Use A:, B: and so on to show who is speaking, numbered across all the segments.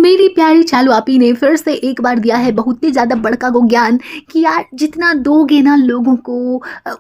A: मेरी प्यारी चालू आपी ने फिर से एक बार दिया है बहुत ही ज़्यादा बड़का को ज्ञान कि यार जितना दोगे ना लोगों को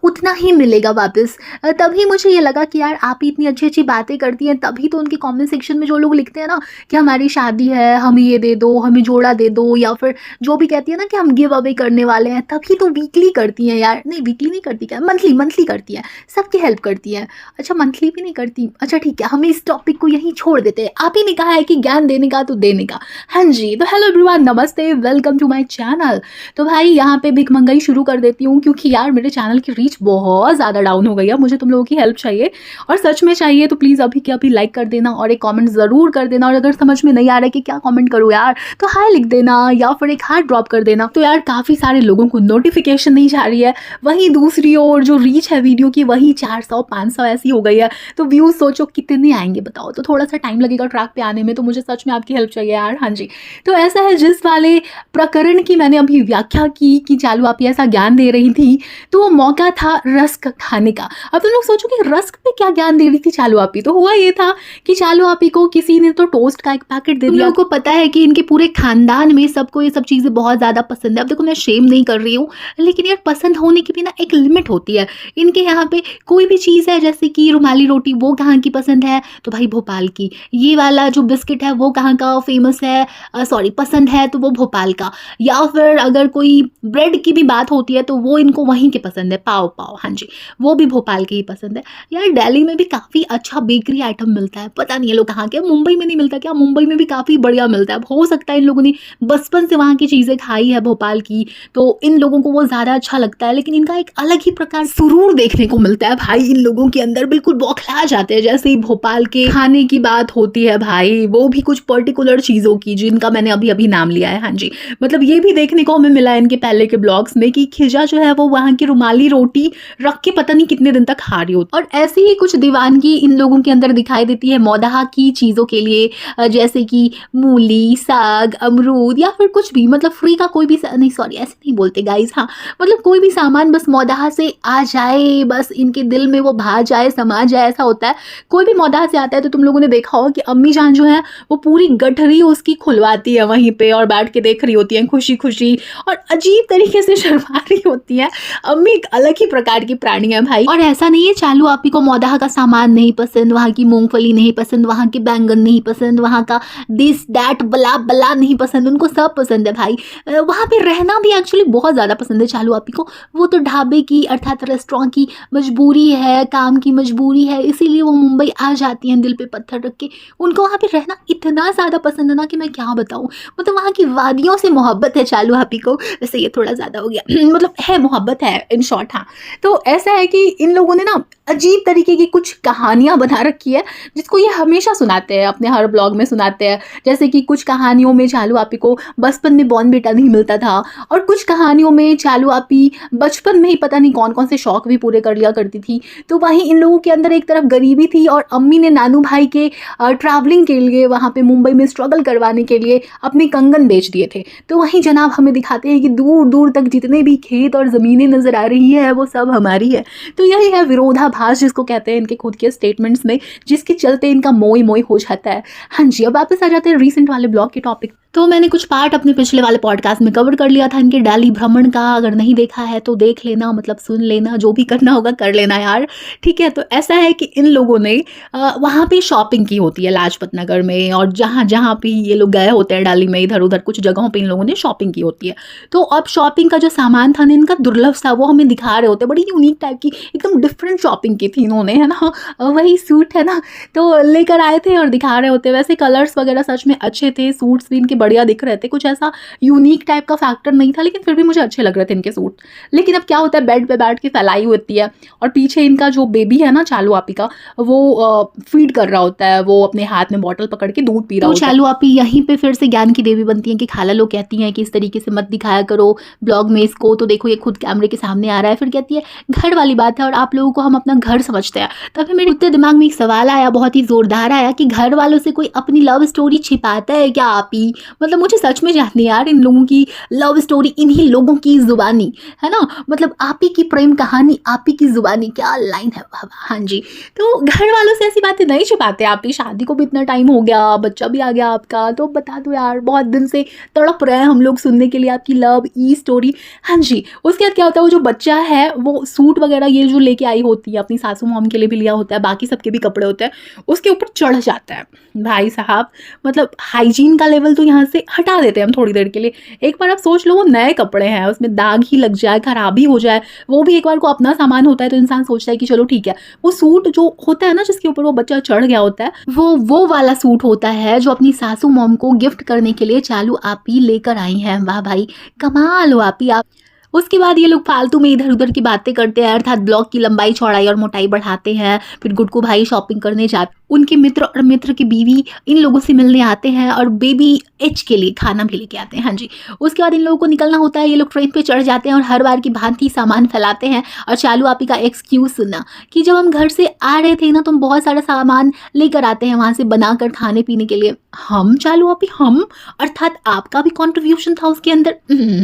A: उतना ही मिलेगा वापस। तभी मुझे ये लगा कि यार आप ही इतनी अच्छी अच्छी बातें करती हैं, तभी तो उनके कमेंट सेक्शन में जो लोग लिखते हैं ना कि हमारी शादी है, हमें ये दे दो, हमें जोड़ा दे दो, या फिर जो भी कहती है ना कि हम गिव अवे करने वाले हैं, तभी तो वीकली करती हैं यार। नहीं वीकली नहीं करती, क्या मंथली मंथली करती है, सबकी हेल्प करती है। अच्छा मंथली भी नहीं करती, अच्छा ठीक है, हमें इस टॉपिक को यहीं छोड़ देते हैं। आप ही ने कहा है कि ज्ञान देने का तो देने का। हाँ जी, तो हेलो एवरीवन, नमस्ते, वेलकम टू माय चैनल। तो भाई यहाँ पे भिखमंगाई शुरू कर देती हूँ क्योंकि यार मेरे चैनल की रीच बहुत ज़्यादा डाउन हो गई है। मुझे तुम लोगों की हेल्प चाहिए और सच में चाहिए, तो प्लीज़ अभी के अभी लाइक कर देना और एक कमेंट ज़रूर कर देना। और अगर समझ में नहीं आ रहा है कि क्या कमेंट करूँ यार, तो हाय लिख देना या फिर एक हार्ट ड्रॉप कर देना। तो यार काफ़ी सारे लोगों को नोटिफिकेशन नहीं जा रही है, वहीं दूसरी ओर जो रीच है वीडियो की वही 400-500 ऐसी हो गई है। तो व्यूज़ सोचो कितने आएंगे बताओ। तो थोड़ा सा टाइम लगेगा ट्रैक पे आने में, तो मुझे सच में आपकी हेल्प चाहिए यार। हाँ जी, तो ऐसा है, जिस वाले प्रकरण की मैंने अभी व्याख्या की कि चालू आप ऐसा ज्ञान दे रही थी, तो वो मौका था रस्क खाने का। अब तुम लोग सोचो कि रस्क पे क्या ज्ञान दे रही थी चालू आपी। तो हुआ ये था कि चालू आपी को किसी ने तो टोस्ट का एक पैकेट दे दिया। लोगों को पता है कि इनके पूरे खानदान में सबको ये सब चीज़ें बहुत ज़्यादा पसंद है। अब देखो मैं शेम नहीं कर रही हूँ, लेकिन यार पसंद होने की भी ना एक लिमिट होती है। इनके यहाँ पे कोई भी चीज़ है, जैसे कि रुमाली रोटी, वो कहाँ की पसंद है, तो भाई भोपाल की। ये वाला जो बिस्किट है वो कहाँ का फेमस है, सॉरी पसंद है, तो वो भोपाल का। या फिर अगर कोई ब्रेड की भी बात होती है तो वो इनको वहीं के पसंद है, पाव पाव, हाँ जी, वो भी भोपाल के ही पसंद है। यार दिल्ली में भी काफ़ी अच्छा बेकरी आइटम मिलता है, पता नहीं है लोग कहाँ के। मुंबई में नहीं मिलता क्या? मुंबई में भी काफ़ी बढ़िया मिलता है। हो सकता है इन लोगों ने बचपन से वहाँ की चीज़ें खाई है भोपाल की, तो इन लोगों को वो ज़्यादा अच्छा लगता है। लेकिन इनका एक अलग ही प्रकार सुरूर देखने को मिलता है भाई, इन लोगों के अंदर बिल्कुल बौखला जाते हैं जैसे ही भोपाल के खाने की बात होती है भाई, वो भी कुछ पर्टिकुलर चीज़ों की जिनका मैंने अभी अभी नाम लिया है। हाँ जी, मतलब ये भी देखने को हमें मिला है इनके पहले के ब्लॉग्स में कि खिजा जो है वो वहाँ की रुमाली रोटी रख के पता नहीं कितने दिन तक खा रही होती। और ऐसी ही कुछ दीवानगी इन लोगों के अंदर दिखाई देती है मौदहा की चीज़ों के लिए, जैसे कि मूली, साग, अमरूद, या फिर कुछ भी, मतलब फ्री का कोई भी नहीं, सॉरी ऐसे नहीं बोलते गाइस, हाँ मतलब कोई भी सामान बस मौदहा से आ जाए, बस इनके दिल में वो भा जाए, समा जाए, ऐसा होता है। कोई भी मौदहा से आता है तो तुम लोगों ने देखा होगा कि अम्मी जान जो है वो पूरी गठरी उसकी खुलवाती है वहीं पे और बैठ के देख रही होती है खुशी खुशी, और अजीब तरीके से शर्मा रही होती है। अम्मी एक अलग ही प्रकार की प्राणी है भाई। और ऐसा नहीं है चालू आपी को मौदहा का सामान नहीं पसंद, वहाँ की मूंगफली नहीं पसंद, वहाँ के बैंगन नहीं पसंद, वहाँ का दिस दैट बला बला नहीं पसंद, उनको सब पसंद है भाई। वहाँ पे रहना भी एक्चुअली बहुत ज़्यादा पसंद है चालू आपी को। वो तो ढाबे की अर्थात रेस्टोरेंट की मजबूरी है, काम की मजबूरी है, इसीलिए वो मुंबई आ जाती हैं दिल पे पत्थर रख के। उनको वहाँ पे रहना इतना ज़्यादा पसंद है ना कि मैं क्या बताऊँ। मतलब वहाँ की वादियों से मोहब्बत है चालू आपी को। वैसे ये थोड़ा ज़्यादा हो गया मतलब है, मोहब्बत है इन शॉर्ट। हाँ, तो ऐसा है कि इन लोगों ने ना अजीब तरीके की कुछ कहानियाँ बना रखी है जिसको ये हमेशा सुनाते हैं, अपने हर ब्लॉग में सुनाते हैं। जैसे कि कुछ कहानियों में चालू आपी को बचपन में बॉर्नविटा नहीं मिलता था, और कुछ कहानियों में चालू आपी बचपन में ही पता नहीं कौन कौन से शौक भी पूरे कर लिया करती थी। तो वहीं इन लोगों के अंदर एक तरफ गरीबी थी और अम्मी ने नानू भाई के ट्रैवलिंग के लिए वहाँ पे मुंबई में स्ट्रगल करवाने के लिए अपने कंगन बेच दिए थे। तो वहीं जनाब हमें दिखाते हैं कि दूर दूर तक जितने भी खेत और ज़मीनें नज़र आ रही है वो सब हमारी है। तो यही है विरोधाभास जिसको कहते हैं इनके खुद के स्टेटमेंट्स में, जिसके चलते इनका मोई मोई हो जाता है। हाँ जी, अब वापस आ जाते हैं रिसेंट वाले ब्लॉग के टॉपिक। तो मैंने कुछ पार्ट अपने पिछले वाले पॉडकास्ट में कवर कर लिया था इनके दिल्ली भ्रमण का। अगर नहीं देखा है तो देख लेना, मतलब सुन लेना, जो भी करना होगा कर लेना यार, ठीक है। तो ऐसा है कि इन लोगों ने वहाँ पे शॉपिंग की होती है लाजपत नगर में, और जहाँ जहाँ पे ये लोग गए होते हैं दिल्ली में, इधर उधर कुछ जगहों पे इन लोगों ने शॉपिंग की होती है। तो अब शॉपिंग का जो सामान था ना इनका दुर्लभ सा, वो हमें दिखा रहे होते हैं। बड़ी यूनिक टाइप की एकदम डिफरेंट शॉपिंग की थी इन्होंने, है ना। वही सूट है ना, तो लेकर आए थे और दिखा रहे होते। वैसे कलर्स वगैरह सच में अच्छे थे, सूट्स भी इनके बढ़िया दिख रहे थे, कुछ ऐसा यूनिक टाइप का फैक्टर नहीं था, लेकिन फिर भी मुझे अच्छे लग रहे थे इनके सूट। लेकिन अब क्या होता है, बेड पे बैठ के फैलाई होती है और पीछे इनका जो बेबी है ना चालू आपी का, वो फीड कर रहा होता है, वो अपने हाथ में बॉटल पकड़ के दूध पी रहा होता है। चालू आपी यहीं पे फिर से ज्ञान की देवी बनती है कि खाला लोग कहती हैं कि इस तरीके से मत दिखाया करो ब्लॉग में इसको, तो देखो ये खुद कैमरे के सामने आ रहा है। फिर कहती है घर वाली बात है और आप लोगों को हम अपना घर समझते हैं। तभी मेरे उत्ते दिमाग में एक सवाल आया, बहुत ही जोरदार आया, कि घर वालों से कोई अपनी लव स्टोरी छिपाता है क्या आपी? मतलब मुझे सच में जाननी है यार इन लोगों की लव स्टोरी, इन्हीं लोगों की जुबानी, है ना। मतलब आप ही की प्रेम कहानी, आप ही की जुबानी, क्या लाइन है बाबा। हाँ जी, तो घर वालों से ऐसी बातें नहीं छुपाते आप ही। शादी को भी इतना टाइम हो गया, बच्चा भी आ गया आपका, का, तो बता दो यार, बहुत दिन से तड़प रहे हैं हम लोग सुनने के लिए आपकी लव ई स्टोरी। हाँ जी, उसके बाद क्या होता है, वो जो बच्चा है वो सूट वगैरह ये जो लेके आई होती है, अपनी सासू मॉम के लिए भी लिया होता है, बाकी सबके भी कपड़े होते हैं, उसके ऊपर चढ़ जाता है। भाई साहब, मतलब हाइजीन का लेवल तो यहाँ से हटा देते हैं हम थोड़ी देर के लिए। एक बार आप सोच लो, वो नए कपड़े हैं, उसमें दाग ही लग जाए, खराबी हो जाए, वो भी एक बार को अपना सामान होता है तो इंसान सोचता है कि चलो ठीक है। वो सूट जो होता है ना, जिसके ऊपर वो बच्चा चढ़ गया होता है, वो वाला सूट होता है जो अपनी सासू मॉम को गिफ्ट करने के लिए चालू आपी लेकर आई हैं। वाह भाई, कमाल हो आपी आप। उसके बाद ये लोग फालतू में इधर उधर की बातें करते हैं, अर्थात ब्लॉग की लंबाई चौड़ाई और मोटाई बढ़ाते हैं। फिर गुड्डू भाई शॉपिंग करने जाते, उनके मित्र और मित्र की बीवी इन लोगों से मिलने आते हैं और बेबी एच के लिए खाना भी लेके आते हैं। हाँ जी, उसके बाद इन लोगों को निकलना होता है। ये लोग ट्रेन पे चढ़ जाते हैं और हर बार की भांति सामान फैलाते हैं। और चालू आपी का एक्सक्यूज सुनना कि जब हम घर से आ रहे थे ना, तो हम बहुत सारा सामान लेकर आते हैं वहां से बनाकर खाने पीने के लिए। हम चालू आपी, हम अर्थात आपका भी कॉन्ट्रीब्यूशन था उसके अंदर।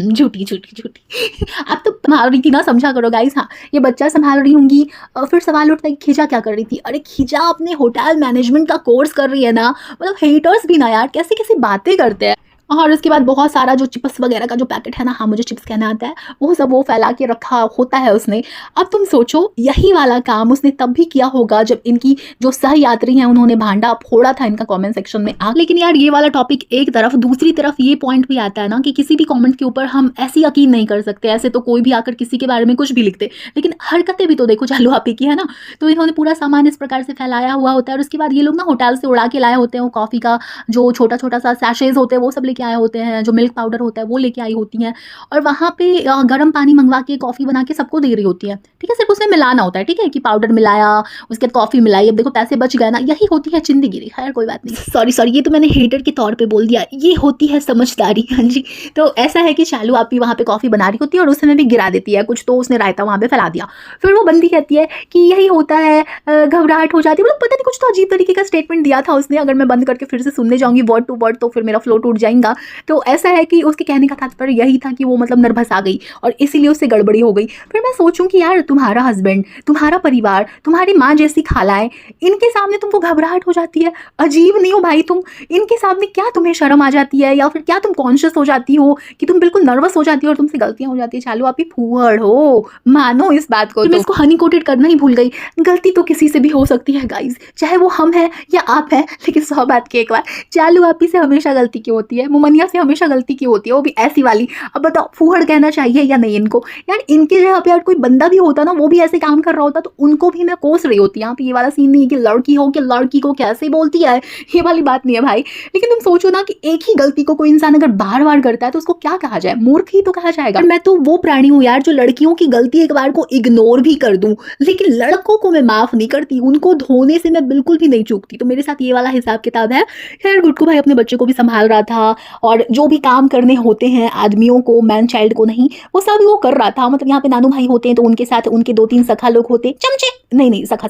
A: झूठी झूठी झूठी। आप तो संभाल रही थी ना, समझा करो गाइस। हाँ, ये बच्चा संभाल रही होंगी। फिर सवाल उठता है कि खिजा क्या कर रही थी? अरे खिजा अपने होटल मैनेजमेंट का कोर्स कर रही है ना। मतलब हेटर्स भी ना यार, कैसी कैसी बातें करते हैं। और उसके बाद बहुत सारा जो चिप्स वगैरह का जो पैकेट है ना, हाँ मुझे चिप्स कहना आता है, वो सब वो फैला के रखा होता है उसने। अब तुम सोचो, यही वाला काम उसने तब भी किया होगा जब इनकी जो सह यात्री हैं उन्होंने भांडा फोड़ा था इनका कमेंट सेक्शन में आ। लेकिन यार ये वाला टॉपिक एक तरफ, दूसरी तरफ ये पॉइंट भी आता है ना कि किसी भी कमेंट के ऊपर हम ऐसी यकीन नहीं कर सकते। ऐसे तो कोई भी आकर किसी के बारे में कुछ भी लिखते, लेकिन हरकतें भी तो देखो चालू आपी की, है ना। तो इन्होंने पूरा सामान इस प्रकार से फैलाया हुआ होता है। और उसके बाद ये लोग ना होटल से उड़ा के लाए होते हैं वो कॉफ़ी का जो छोटा छोटा सा सैशेज होते हैं, वो सब लेके आए होते हैं। जो मिल्क पाउडर होता है वो लेके आई होती हैं। और वहाँ पे गर्म पानी मंगवा के कॉफ़ी बना के सबको दे रही होती है। ठीक है, सिर्फ उसमें मिलाना होता है, ठीक है, कि पाउडर मिलाया, उसके बाद कॉफ़ी मिलाई। अब देखो पैसे बच गए ना, यही होती है जिंदगी। खैर कोई बात नहीं, सॉरी ये तो मैंने हेटर के तौर पे बोल दिया, ये होती है समझदारी। हाँ जी, तो ऐसा है कि चालू आपी वहाँ पे कॉफ़ी बना रही होती है और उस समय भी गिरा देती है कुछ, तो उसने रायता वहाँ पे फैला दिया। फिर वो बंदी कहती है कि यही होता है, घबराहट हो जाती है। मतलब पता नहीं कुछ तो अजीब तरीके का स्टेटमेंट दिया था उसने। अगर मैं बंद करके फिर से सुनने जाऊंगी वर्ड टू वर्ड तो फिर मेरा फ्लो टूट जाएगा। तो ऐसा है कि उसके कहने का तात्पर्य यही था कि वो मतलब नर्वस आ गई और इसीलिए उससे गड़बड़ी हो गई। फिर मैं सोचूं कि यार तुम्हारा हस्बैंड, तुम्हारा परिवार, तुम्हारी माँ जैसी खालाएं, इनके सामने तुमको घबराहट हो जाती है। अजीब नहीं हो भाई तुम? इनके सामने क्या तुम्हें शर्म आ जाती है, या फिर क्या तुम कॉन्शियस हो जाती हो कि तुम बिल्कुल नर्वस हो जाती हो और तुमसे गलतियां हो जाती है? चालू आप ही फूहड़ हो, मानो इस बात को। मैं इसको हनी कोटेड करना ही भूल गई। गलती तो किसी से भी हो सकती है गाइज, चाहे वो हम हैं या आप हैं। लेकिन 100 बात की एक बार, चालू आप ही से हमेशा गलती क्यों होती है? मुमनिया से हमेशा गलती क्यों होती है, वो भी ऐसी वाली? अब बताओ, फूहड़ कहना चाहिए या नहीं इनको? यार इनके जगह पे यार कोई बंदा भी होता ना, वो भी ऐसे काम कर रहा होता, तो उनको भी मैं कोस रही होती। यहाँ पे ये वाला सीन नहीं है कि लड़की हो कि लड़की को कैसे बोलती है, ये वाली बात नहीं है भाई। लेकिन तुम सोचो ना कि एक ही गलती को कोई इंसान अगर बार बार करता है तो उसको क्या कहा जाए? मूर्ख ही तो कहा जाएगा। मैं तो वो प्राणी हूँ यार जो लड़कियों की गलती एक बार को इग्नोर भी कर दूं, लेकिन लड़कों को मैं माफ नहीं करती, उनको धोने से मैं बिल्कुल भी नहीं चूकती। तो मेरे साथ ये वाला हिसाब किताब है। खैर गुड्डू भाई अपने बच्चे को भी संभाल रहा था और जो भी काम करने होते हैं आदमियों को, मैन चाइल्ड को नहीं, वो सब वो कर रहा था। मतलब यहाँ पे नानू भाई होते हैं तो उनके साथ उनके 2-3 सखा लोग होते, चमचे नहीं सखा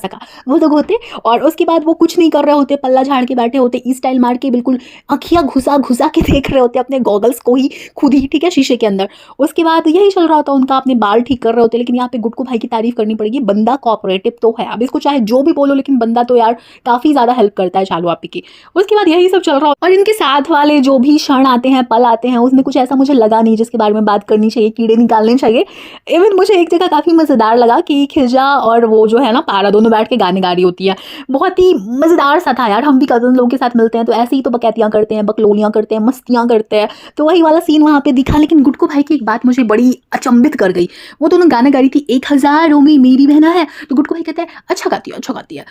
A: वो लोग होते। और उसके बाद वो कुछ नहीं कर रहे होते, पल्ला झाड़ के बैठे होते, ई स्टाइल मार के बिल्कुल अखियां घुसा के देख रहे होते अपने गॉगल्स को ही खुद ही, ठीक है, शीशे के अंदर। उसके बाद यही चल रहा होता उनका, अपने बाल ठीक कर रहे होते। लेकिन यहाँ पे गुड्डू भाई की तारीफ करनी पड़ेगी, बंदा कोऑपरेटिव तो है। अब इसको चाहे जो भी बोलो, लेकिन बंदा तो यार काफी ज्यादा हेल्प करता है चालू आपी की। उसके बाद यही सब चल रहा और इनके साथ वाले जो भी क्षण आते हैं, पल आते हैं, उसमें कुछ ऐसा मुझे लगा नहीं जिसके बारे में बात करनी चाहिए, कीड़े निकालने चाहिए। इवन मुझे एक जगह काफी मजेदार लगा कि खिजा और वो जो है ना पारा, दोनों बैठ के गाने गा रही होती है। बहुत ही मजेदार सा था यार। हम भी कजन लोगों के साथ मिलते हैं तो ऐसे ही तो बकैतियां करते हैं, बकलोलियां करते हैं, मस्तियां करते हैं। तो वही वाला सीन वहां पे दिखा। लेकिन गुड्डू भाई की एक बात मुझे बड़ी अचंभित कर गई। वो दोनों गाना गा रही थी, 1000 में मेरी बहना है, तो गुड्डू भाई कहते हैं अच्छा गाती है।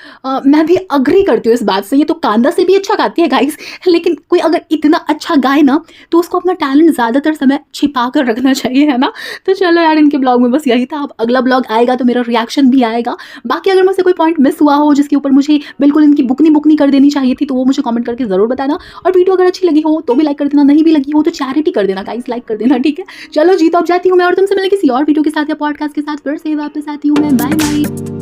A: मैं भी अग्री करती हूँ इस बात से, ये तो कांदा से भी अच्छा गाती है गाइस। लेकिन कोई अगर इतना अच्छा गाए ना तो उसको अपना टैलेंट ज्यादातर समय छिपा कर रखना चाहिए, है ना। तो चलो यार, इनके ब्लॉग में बस यही था। अब अगला ब्लॉग आएगा तो मेरा रिएक्शन भी आएगा। बाकी अगर मुझसे कोई पॉइंट मिस हुआ हो जिसके ऊपर मुझे बिल्कुल इनकी बुकनी कर देनी चाहिए थी, तो वो मुझे कमेंट करके जरूर बताना। और वीडियो अगर अच्छी लगी हो तो भी लाइक कर देना, नहीं भी लगी हो तो चैरिटी कर देना गाइस, लाइक कर देना, ठीक है। चलो जी, तो अब जाती हूँ मैं और तुमसे मिले किसी और वीडियो के साथ या पॉडकास्ट के साथ फिर से वापस आती हूँ मैं। Bye bye.